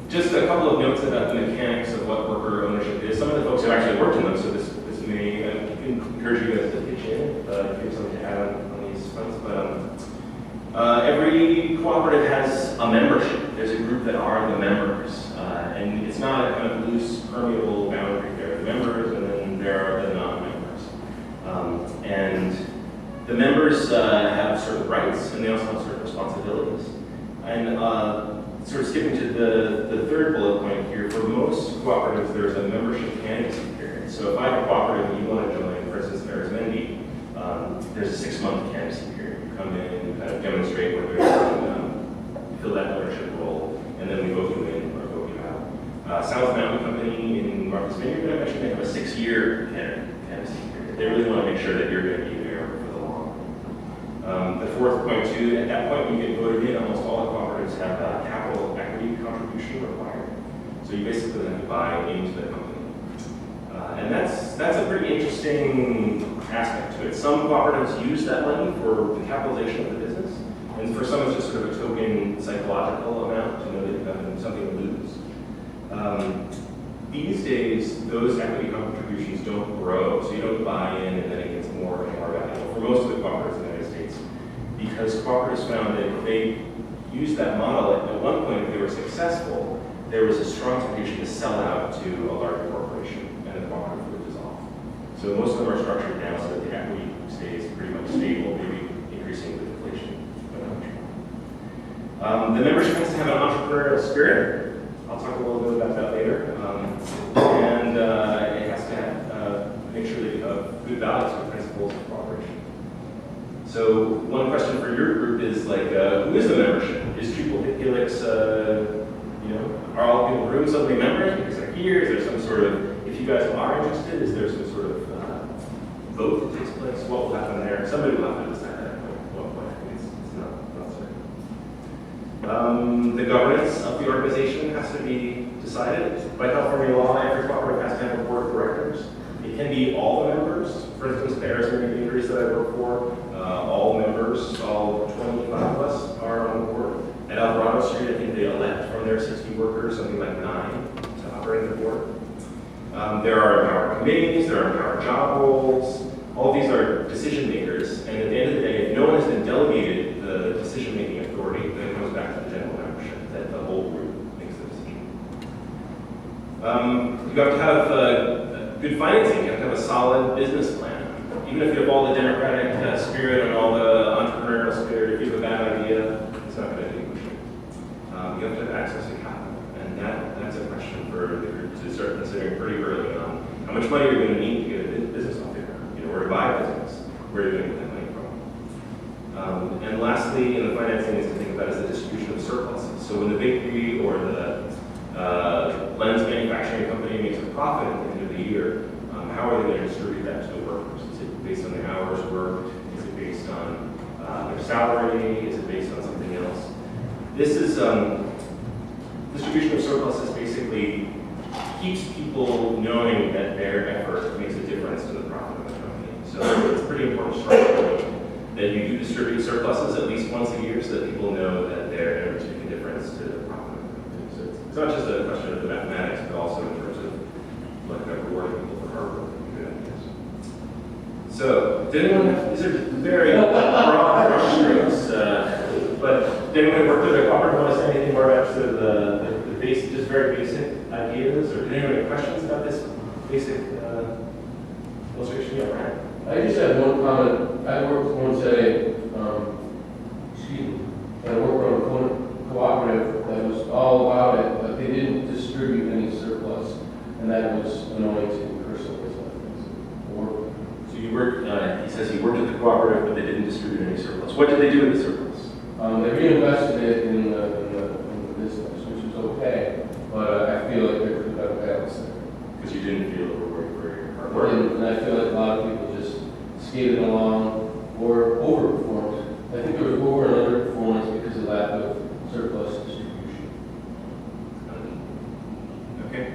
Just a couple of notes about the mechanics of what worker ownership is. Some of the folks have actually worked in them, so this may encourage you guys to pitch in if you have something to add on these fronts. But every cooperative has a membership. There's a group that are the members, and it's not a kind of loose, permeable boundary. There are the members, and then there are the non-members. And the members have certain rights, and they also have certain responsibilities. And sort of skipping to the third bullet point here, for most cooperatives, there's a membership candidacy period. So if I have a cooperative and you want to join, for instance, Mayor's Mendy, there's a 6-month candidacy period. You come in, you kind of demonstrate whether you fill that ownership role, and then we vote you in or vote you out. South Mountain Company in Martha's Vineyard, I mentioned, they have a 6-year candidacy period. They really want to make sure that you're going to be there for the long run. The fourth point, too, at that point when you get voted in, almost all the cooperatives have capital equity contribution required. So you basically have to buy into the company. And that's a pretty interesting aspect to it. Some cooperatives use that money for the capitalization of the business, and for some it's just sort of a token psychological amount to know that you've got something to lose. These days, those equity contributions don't grow, so you don't buy in and then it gets more and more valuable for most of the cooperatives in the United States, because cooperatives found that if they used that model, at one point, if they were successful, there was a strong temptation to sell out to a larger corporation, and the cooperative would dissolve. So most of them are structured now so that the equity stays pretty much stable, maybe increasing with inflation. The membership has to have an entrepreneurial spirit. I'll talk a little bit about that later. And it has to have, make sure that you have good values and principles of cooperation. So one question for your group is like, who is the membership? Is Helix, are all people in the room suddenly members because they're here? Is there some sort of, if you guys are interested, is there some sort of vote that takes place? What will happen there? Somebody will have to decide that at one point. It's not certain. The governance of the organization has to be decided. By California law, every cooperative has to have a board of directors. It can be all the members. For instance, the Arizona Bakeries that I work for, all members, all 25 of us are on the board. At Alvarado Street, I think they elect from their 60 workers, something like 9 to operate the board. There are empowered committees, there are empowered job roles. All these are decision makers, and at the end of the day, if no one has been delegated the decision-making authority, then it comes back to the general membership, that the whole group makes the decision. You have to have good financing, you have to have a solid business plan. Even if you have all the democratic spirit and all the entrepreneurial spirit, if you have a bad idea, it's not going to do much. You have to have access to capital, and that's a question for the group to start considering pretty early on. How much money you're going to need to get a business off the ground, or to buy a business, where you're going to get that money from. And lastly, in the financing is to think about is the distribution of surpluses. So when the bakery or the lens manufacturing company makes a profit at the end of the year, how are they going to distribute that to the workers? Is it based on their hours worked? Is it based on their salary? Is it based on something else? This is distribution of surpluses basically keeps people knowing that their effort makes a difference to the profit of the company. So it's a pretty important structure that you do distribute surpluses at least once a year so that people know that their efforts make a difference to the profit of the company. So it's not just a question of the mathematics, but also in terms of rewarding people for hard work and good ideas. So, did anyone have, these are very broad brush strokes, but did anyone work with a cooperative want to say anything more about sort of the basic, just very basic ideas, or did anyone have questions about this basic illustration? Yeah, Brian? I just have one comment. I worked with one setting, I worked on a cooperative that was all about it, but they didn't distribute any surplus, and that was annoying to me personally. So you worked, he says you worked at the cooperative, but they didn't distribute any surplus. What did they do with the surplus? They reinvested it in the business, which was okay, but I feel like there could have been balance there. Because you didn't feel rewarded for your hard work. And I feel like a lot of people just skated along or overperformed. I think there was over and underperformance because of lack of surplus distribution. Okay.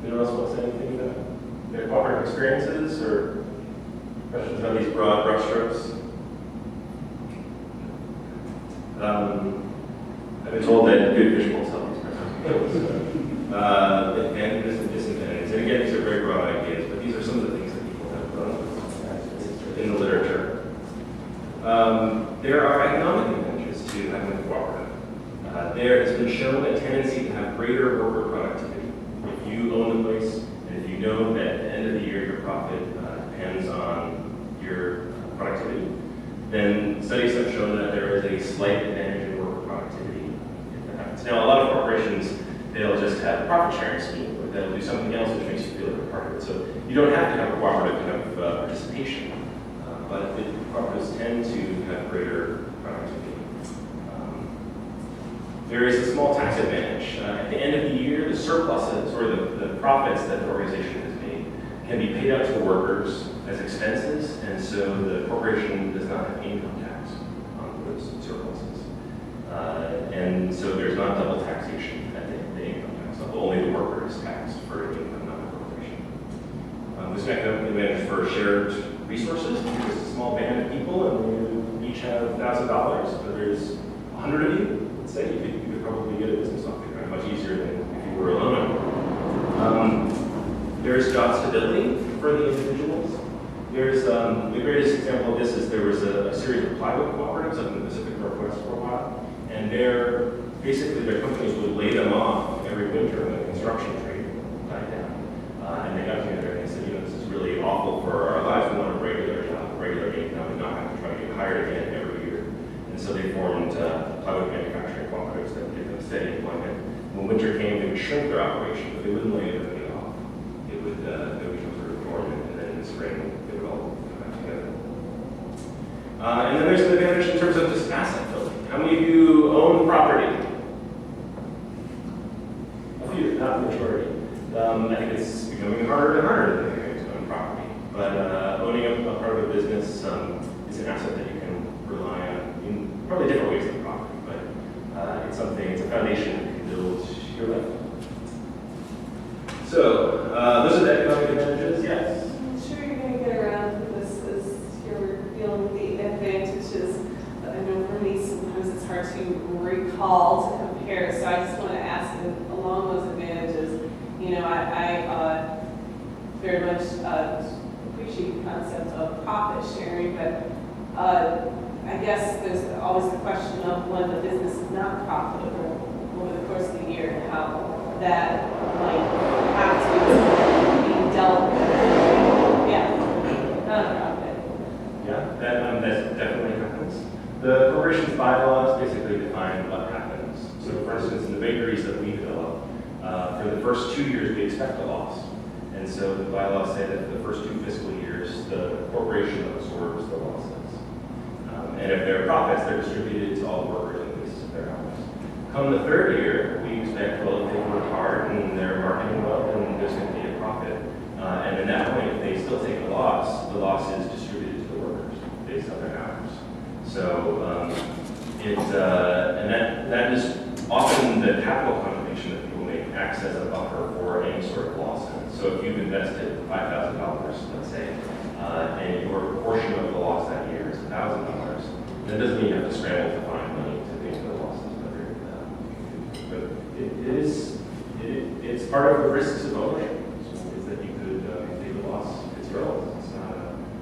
Anyone else want to say anything about their cooperative experiences or questions about these broad brushstrokes? I've been told that good fish will sell these prices. Advantages and disadvantages. And again, these are very broad ideas, but these are some of the things that people have in the literature. There are economic advantages to having a cooperative. There has been shown a tendency to have greater worker productivity. If you own the place, and if you know that at the end of the year your profit depends on your productivity, then studies have shown that there is a slight advantage in worker productivity if that happens. Now, a lot of corporations, they'll just have a profit sharing scheme, or they'll do something else which makes you feel like a part of it. So you don't have to have a cooperative kind of participation, but the cooperatives tend to have greater productivity. There is a small tax advantage. At the end of the year, the surpluses or the profits that the organization has made can be paid out to the workers as expenses, and so the corporation does not have income tax on those surpluses. And so there's not double taxation at the income tax level. Only the worker is taxed for income, not the corporation. There's an economic advantage for shared resources. Because it's a small band of people and you each have $1,000, but there's 100 of you. Say you could probably get a business off the ground much easier than if you were alone. There's job stability for the individuals. There's the greatest example of this is there was a series of plywood cooperatives up in the Pacific Northwest for a while, and basically their companies would lay them off every winter when the construction trade died down. And they got together and they said, this is really awful for our lives. We want a regular job, regular income, and not have to try to get hired again every year. And so they formed plywood manufacturing cooperatives that would give them steady employment. When winter came, they would shrink their operation, but they wouldn't lay everybody off. It would become sort of dormant, and then in the spring, they would all come back together. And then there's an advantage in terms of just asset building. How many of you own property? A few, not the majority. I think it's becoming harder and harder to own property. But owning a part of a business is an asset that you can rely on in probably different ways than property, but it's a foundation that you can build your life on. So, those are the economic advantages, yes? I'm sure you're going to get around to this as you're dealing with the advantages, but I know for me sometimes it's hard to recall to compare, so I just want to ask along those advantages. I very much appreciate the concept of profit sharing, but I guess there's always the question of when the business is not profitable over the course of the year and how that might have to be dealt with. Yeah, nonprofit. Yeah, that definitely happens. The corporation's bylaws basically define what happens. So for instance, in the bakeries that we develop, for the first 2 years we expect a loss. And so the bylaws say that for the first 2 fiscal years, the corporation absorbs the losses. And if there are profits, they're distributed to all the workers in places of their hours. Come the 3rd year, we expect, well, if they work hard and they're marketing well, then there's going to be a profit. And at that point, if they still take a loss, the loss is distributed to the workers based on their hours. So that is often the capital contribution that people make acts as a buffer for any sort of loss. So if you've invested $5,000, let's say, and your portion of the loss that year is $1,000, that doesn't mean you have to scramble to find money to pay for the losses, but it's part of the risks of ownership, is that you could take a loss. It's your loss, it's not a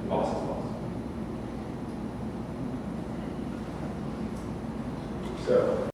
boss's loss. So.